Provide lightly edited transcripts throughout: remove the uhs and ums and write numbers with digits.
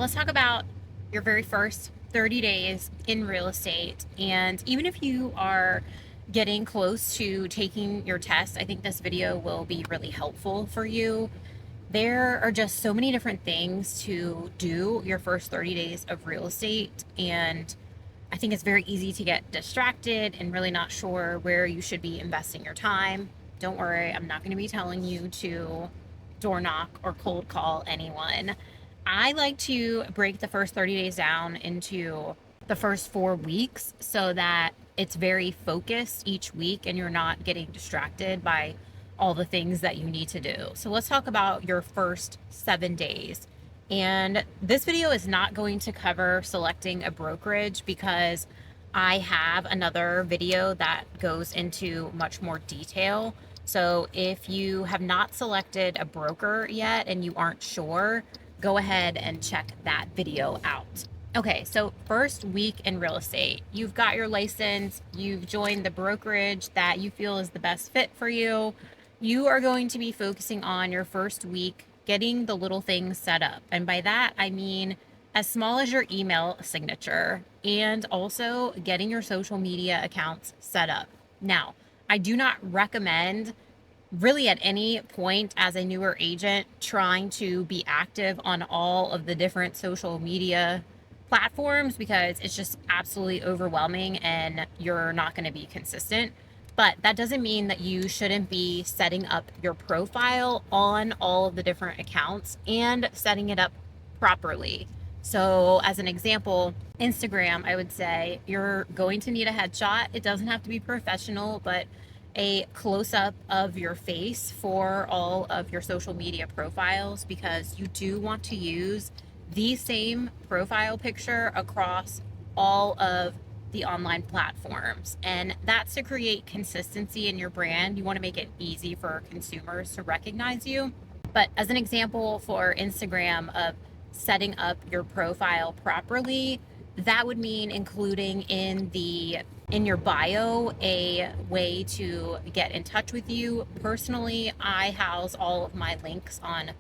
let's talk about your very first 30 days in real estate. And even if you are getting close to taking your test, I think this video will be really helpful for you. There are just so many different things to do your first 30 days of real estate. And I think it's very easy to get distracted and really not sure where you should be investing your time. Don't worry, I'm not going to be telling you to door knock or cold call anyone. I like to break the first 30 days down into the first 4 weeks so that it's very focused each week and you're not getting distracted by all the things that you need to do. So let's talk about your first 7 days. And this video is not going to cover selecting a brokerage because I have another video that goes into much more detail. So if you have not selected a broker yet and you aren't sure, go ahead and check that video out. Okay, so first week in real estate, you've got your license, you've joined the brokerage that you feel is the best fit for you. You are going to be focusing on your first week getting the little things set up. And by that, I mean as small as your email signature and also getting your social media accounts set up. Now, I do not recommend really at any point as a newer agent trying to be active on all of the different social media platforms because it's just absolutely overwhelming and you're not going to be consistent. But that doesn't mean that you shouldn't be setting up your profile on all of the different accounts and setting it up properly. So as an example, Instagram, I would say you're going to need a headshot. It doesn't have to be professional, but a close-up of your face for all of your social media profiles because you do want to use the same profile picture across all of the online platforms. And that's to create consistency in your brand. You want to make it easy for consumers to recognize you. But as an example for Instagram of setting up your profile properly, that would mean including in your bio a way to get in touch with you. Personally, I house all of my links on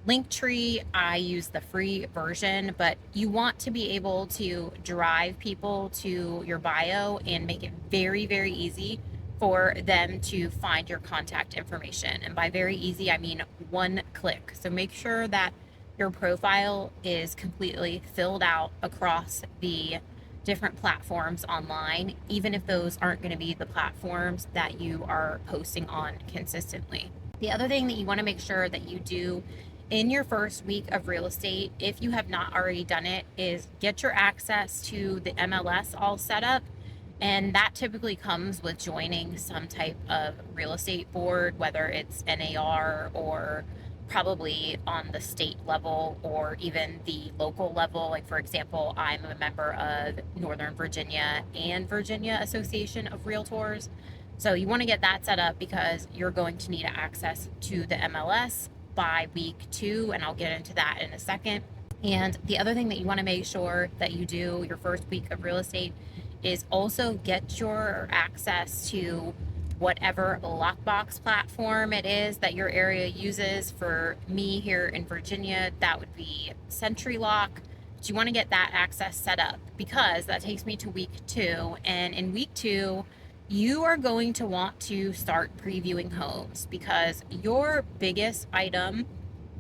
Linktree. I use the free version, but you want to be able to drive people to your bio and make it very, very easy for them to find your contact information. And by very easy, I mean one click. So make sure that your profile is completely filled out across the different platforms online, even if those aren't going to be the platforms that you are posting on consistently. The other thing that you want to make sure that you do in your first week of real estate, if you have not already done it, is get your access to the MLS all set up. And that typically comes with joining some type of real estate board, whether it's NAR or probably on the state level or even the local level. Like, for example, I'm a member of Northern Virginia and Virginia Association of Realtors. So you want to get that set up because you're going to need access to the MLS by week 2, and I'll get into that in a second. And the other thing that you want to make sure that you do your first week of real estate is also get your access to whatever lockbox platform it is that your area uses. For me here in Virginia, that would be Century Lock. But you want to get that access set up because that takes me to week 2. And in week 2, you are going to want to start previewing homes because your biggest item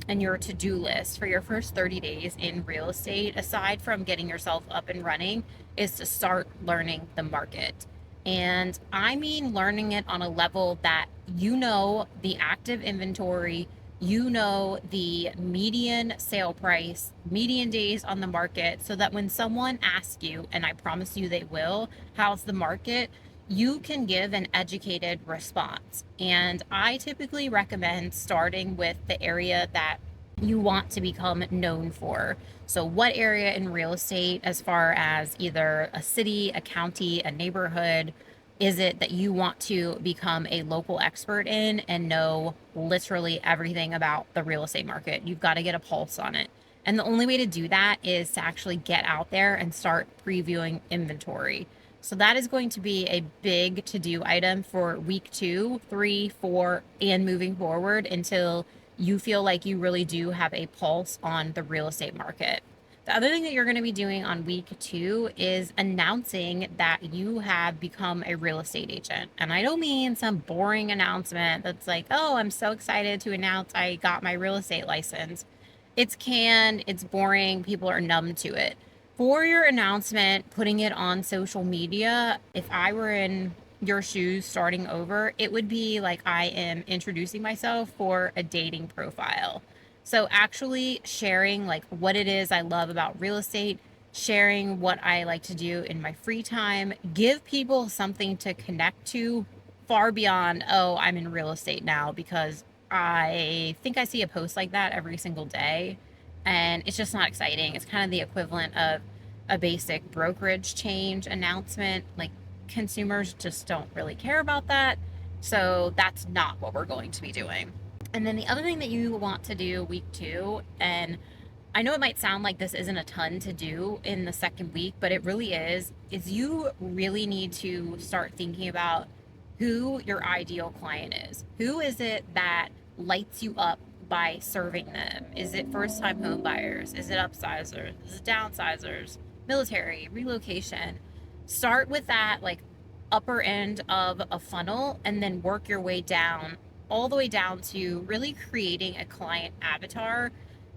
and your to-do list for your first 30 days in real estate, aside from getting yourself up and running, is to start learning the market. And I mean learning it on a level that you know the active inventory, you know the median sale price, median days on the market, so that when someone asks you, and I promise you they will, how's the market, you can give an educated response. And I typically recommend starting with the area that you want to become known for. So what area in real estate, as far as either a city, a county, a neighborhood, is it that you want to become a local expert in and know literally everything about the real estate market? You've got to get a pulse on it. And the only way to do that is to actually get out there and start previewing inventory. So that is going to be a big to-do item for week 2, 3, 4, and moving forward until you feel like you really do have a pulse on the real estate market. The other thing that you're going to be doing on week 2 is announcing that you have become a real estate agent. And I don't mean some boring announcement that's like, oh, I'm so excited to announce I got my real estate license. It's canned, it's boring, people are numb to it. For your announcement, putting it on social media, if I were in your shoes starting over, it would be like I am introducing myself for a dating profile. So actually sharing like what it is I love about real estate, sharing what I like to do in my free time, give people something to connect to far beyond, oh, I'm in real estate now, because I think I see a post like that every single day and it's just not exciting. It's kind of the equivalent of a basic brokerage change announcement. Like consumers just don't really care about that. So that's not what we're going to be doing. And then the other thing that you want to do week 2, and I know it might sound like this isn't a ton to do in the second week, but it really is you really need to start thinking about who your ideal client is. Who is it that lights you up by serving them? Is it first time home buyers? Is it upsizers? Is it downsizers? Military, relocation? Start with that like upper end of a funnel and then work your way down, all the way down to really creating a client avatar,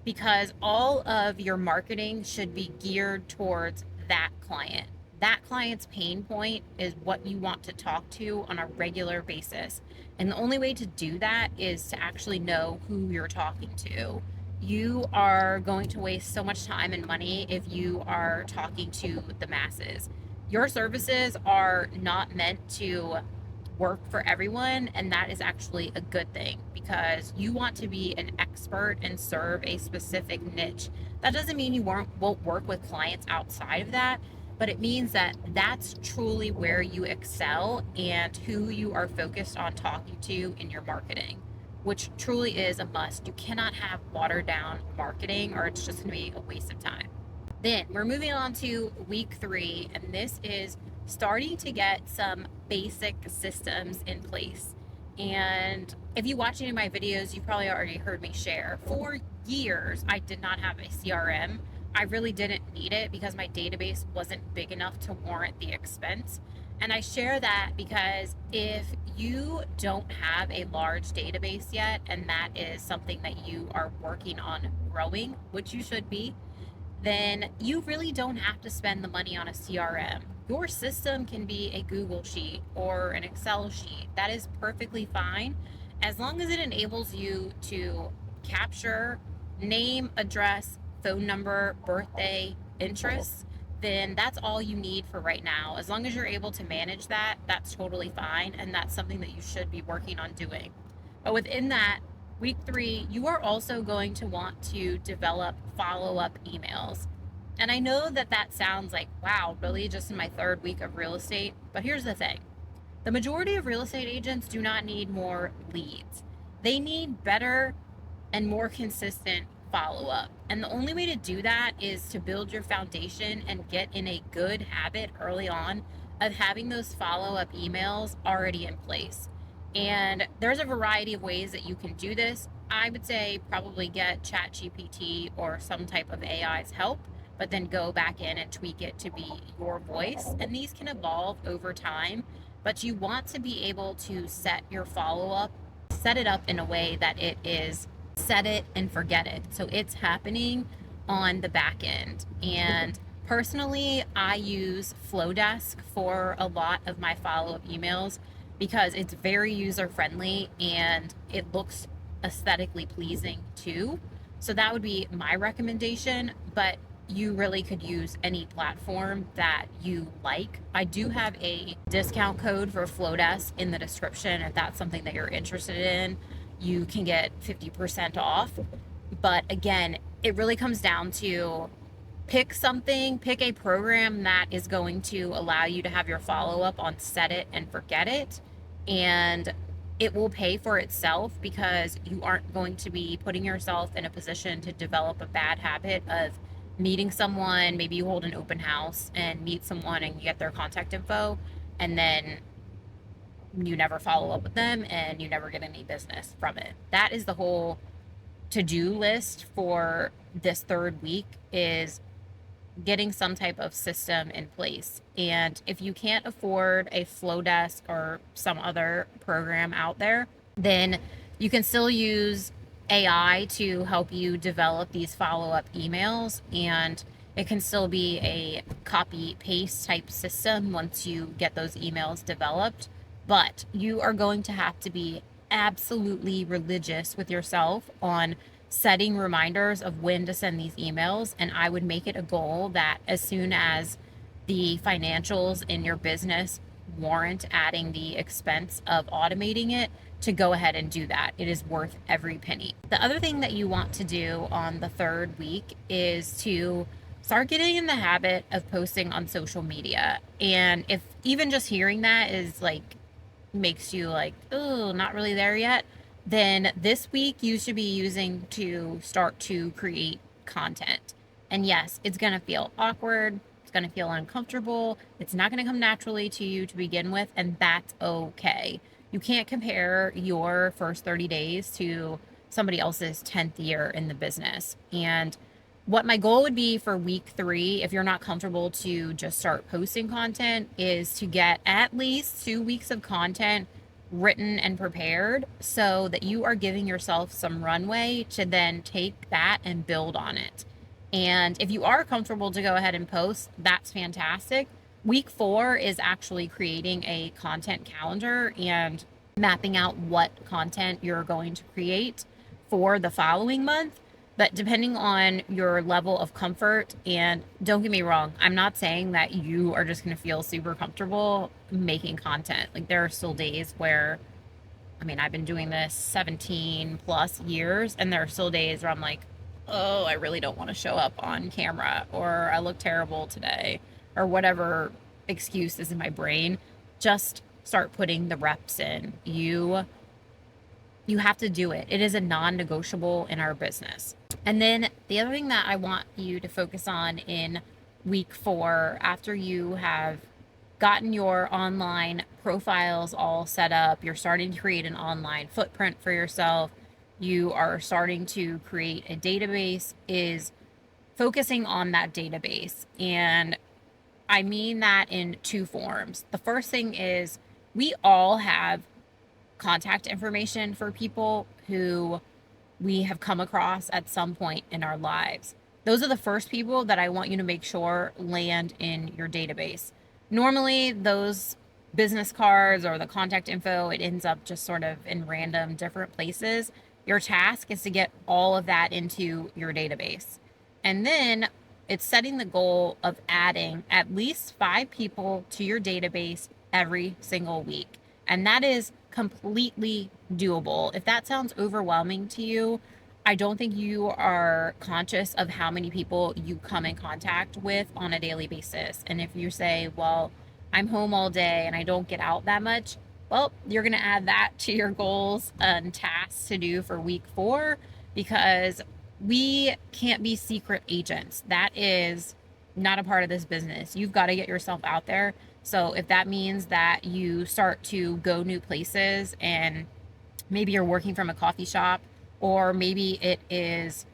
because all of your marketing should be geared towards that client. That client's pain point is what you want to talk to on a regular basis. And the only way to do that is to actually know who you're talking to. You are going to waste so much time and money if you are talking to the masses. Your services are not meant to work for everyone, and that is actually a good thing because you want to be an expert and serve a specific niche. That doesn't mean you won't work with clients outside of that, but it means that that's truly where you excel and who you are focused on talking to in your marketing, which truly is a must. You cannot have watered down marketing or it's just going to be a waste of time. Then we're moving on to week 3, and this is starting to get some basic systems in place. And if you watch any of my videos, you probably already heard me share. For years, I did not have a CRM. I really didn't need it because my database wasn't big enough to warrant the expense. And I share that because if you don't have a large database yet, and that is something that you are working on growing, which you should be, then you really don't have to spend the money on a CRM. Your system can be a Google sheet or an Excel sheet. That is perfectly fine as long as it enables you to capture name, address, phone number, birthday, interests. Then that's all you need for right now. As long as you're able to manage that, that's totally fine. And that's something that you should be working on doing. But within that, week 3, you are also going to want to develop follow-up emails. And I know that that sounds like, wow, really just in my 3rd week of real estate? But here's the thing. The majority of real estate agents do not need more leads. They need better and more consistent follow-up. And the only way to do that is to build your foundation and get in a good habit early on of having those follow-up emails already in place. And there's a variety of ways that you can do this. I would say probably get ChatGPT or some type of AI's help, but then go back in and tweak it to be your voice. And these can evolve over time, but you want to be able to set your follow-up, set it up in a way that it is set it and forget it. So it's happening on the back end. And personally, I use Flowdesk for a lot of my follow-up emails because it's very user friendly and it looks aesthetically pleasing too. So that would be my recommendation, but you really could use any platform that you like. I do have a discount code for Flowdesk in the description. If that's something that you're interested in, you can get 50% off. But again, it really comes down to pick a program that is going to allow you to have your follow-up on set it and forget it. And it will pay for itself because you aren't going to be putting yourself in a position to develop a bad habit of meeting someone. Maybe you hold an open house and meet someone and you get their contact info, and then you never follow up with them and you never get any business from it. That is the whole to-do list for this 3rd week, is getting some type of system in place. And if you can't afford a flow desk or some other program out there, then you can still use AI to help you develop these follow-up emails, and it can still be a copy paste type system once you get those emails developed. But you are going to have to be absolutely religious with yourself on setting reminders of when to send these emails. And I would make it a goal that as soon as the financials in your business warrant adding the expense of automating it, to go ahead and do that. It is worth every penny. The other thing that you want to do on the third week is to start getting in the habit of posting on social media. And if even just hearing that is like makes you like, oh, not really there yet, then this week you should be using to start to create content. And yes, it's going to feel awkward. It's going to feel uncomfortable. It's not going to come naturally to you to begin with, and that's okay. You can't compare your first 30 days to somebody else's 10th year in the business. And what my goal would be for week 3, if you're not comfortable to just start posting content, is to get at least 2 weeks of content written and prepared so that you are giving yourself some runway to then take that and build on it. And if you are comfortable to go ahead and post, that's fantastic. Week 4 is actually creating a content calendar and mapping out what content you're going to create for the following month. But depending on your level of comfort, and don't get me wrong, I'm not saying that you are just going to feel super comfortable making content. Like, there are still days where, I mean, I've been doing this 17 plus years, and there are still days where I'm like, oh, I really don't want to show up on camera, or I look terrible today, or whatever excuse is in my brain. Just start putting the reps in. You have to do it. It is a non-negotiable in our business. And then the other thing that I want you to focus on in week 4, after you have gotten your online profiles all set up, you're starting to create an online footprint for yourself, you are starting to create a database, is focusing on that database. And I mean that in 2 forms. The first thing is, we all have contact information for people who we have come across at some point in our lives. Those are the first people that I want you to make sure land in your database. Normally, those business cards or the contact info, it ends up just sort of in random different places. Your task is to get all of that into your database. And then it's setting the goal of adding at least 5 people to your database every single week. And that is completely doable. If that sounds overwhelming to you, I don't think you are conscious of how many people you come in contact with on a daily basis. And if you say, well, I'm home all day and I don't get out that much, well, you're going to add that to your goals and tasks to do for week 4, because we can't be secret agents. That is not a part of this business. You've got to get yourself out there. So if that means that you start to go new places, and maybe you're working from a coffee shop, or maybe it is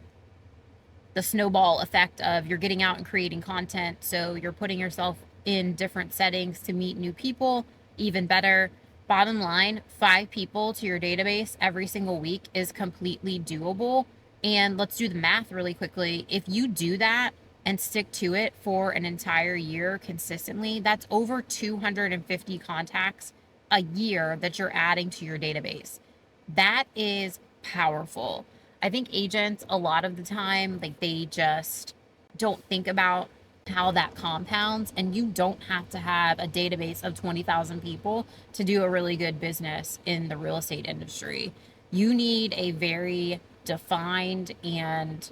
the snowball effect of you're getting out and creating content, so you're putting yourself in different settings to meet new people, even better. Bottom line, 5 people to your database every single week is completely doable. And let's do the math really quickly. If you do that and stick to it for an entire year consistently, that's over 250 contacts a year that you're adding to your database. That is powerful. I think agents, a lot of the time, like, they just don't think about how that compounds, and you don't have to have a database of 20,000 people to do a really good business in the real estate industry. You need a very defined and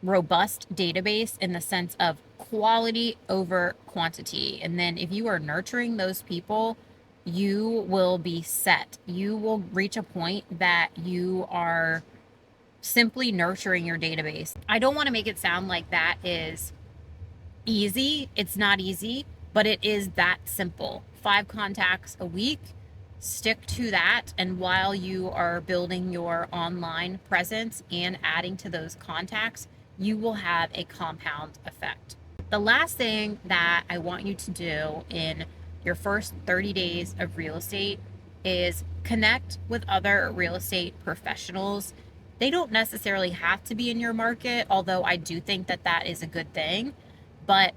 robust database in the sense of quality over quantity. And then if you are nurturing those people, you will be set. You will reach a point that you are simply nurturing your database. I don't want to make it sound like that is easy. It's not easy, but it is that simple. 5 contacts a week. Stick to that. And while you are building your online presence and adding to those contacts, you will have a compound effect. The last thing that I want you to do in your first 30 days of real estate is connect with other real estate professionals. They don't necessarily have to be in your market, although I do think that that is a good thing. But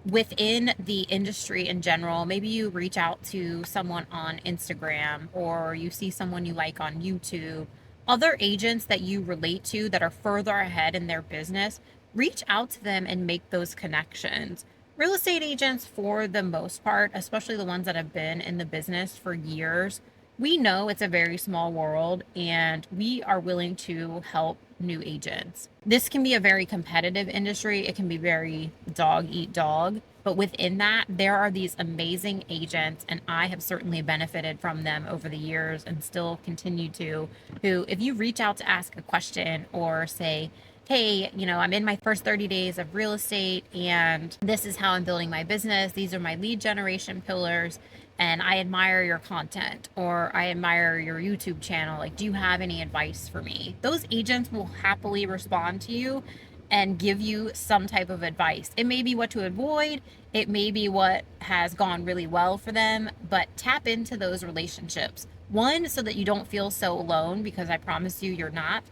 within the industry in general, maybe you reach out to someone on Instagram or you see someone you like on YouTube, other agents that you relate to that are further ahead in their business, reach out to them and make those connections. Real estate agents, for the most part, especially the ones that have been in the business for years, we know it's a very small world and we are willing to help new agents. This can be a very competitive industry. It can be very dog eat dog. But within that, there are these amazing agents, and I have certainly benefited from them over the years and still continue to. Who, if you reach out to ask a question or say, hey, I'm in my first 30 days of real estate and this is how I'm building my business. These are my lead generation pillars and I admire your content or I admire your YouTube channel. Like, do you have any advice for me? Those agents will happily respond to you and give you some type of advice. It may be what to avoid, it may be what has gone really well for them, but tap into those relationships. One, so that you don't feel so alone, because I promise you, you're not.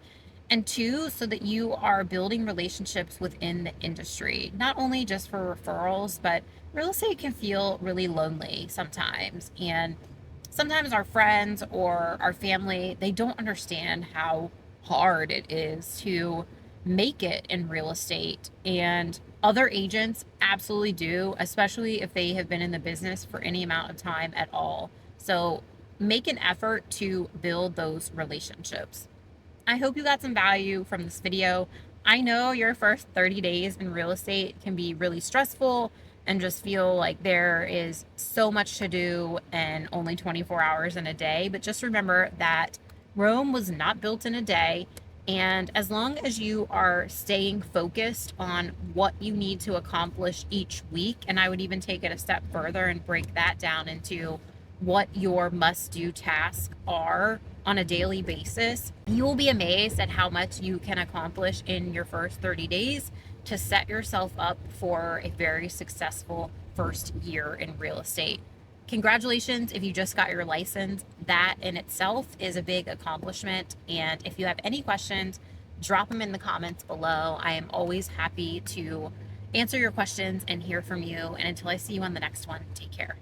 And two, so that you are building relationships within the industry, not only just for referrals, but real estate can feel really lonely sometimes. And sometimes our friends or our family, they don't understand how hard it is to make it in real estate. And other agents absolutely do, especially if they have been in the business for any amount of time at all. So make an effort to build those relationships. I hope you got some value from this video. I know your first 30 days in real estate can be really stressful and just feel like there is so much to do and only 24 hours in a day. But just remember that Rome was not built in a day. And as long as you are staying focused on what you need to accomplish each week, and I would even take it a step further and break that down into what your must-do tasks are on a daily basis, you will be amazed at how much you can accomplish in your first 30 days to set yourself up for a very successful first year in real estate. Congratulations if you just got your license. That in itself is a big accomplishment. And if you have any questions, drop them in the comments below. I am always happy to answer your questions and hear from you. And until I see you on the next one, take care.